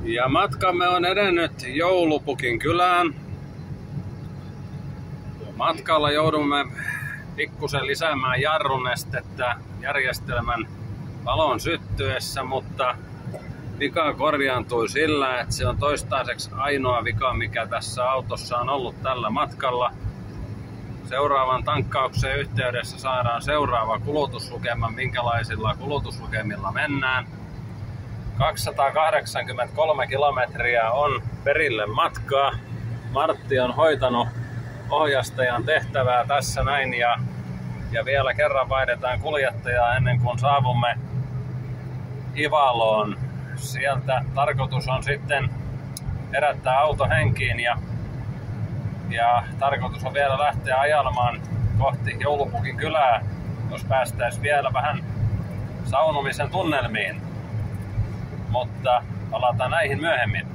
Ja matkamme on edennyt Joulupukin kylään. Matkalla joudumme pikkusen lisäämään jarrunestettä järjestelmän valon syttyessä, mutta vika korjaantui sillä, että se on toistaiseksi ainoa vika, mikä tässä autossa on ollut tällä matkalla. Seuraavan tankkauksen yhteydessä saadaan seuraava kulutuslukema, minkälaisilla kulutuslukemilla mennään. 283 kilometriä on perille matkaa. Martti on hoitanut ohjastajan tehtävää tässä näin ja vielä kerran vaihdetaan kuljettajaa ennen kuin saavumme Ivaloon. Sieltä tarkoitus on sitten herättää auto henkiin ja tarkoitus on vielä lähteä ajelemaan kohti Joulupukin kylää, jos päästäisiin vielä vähän saunomisen tunnelmiin. Mutta palataan näihin myöhemmin.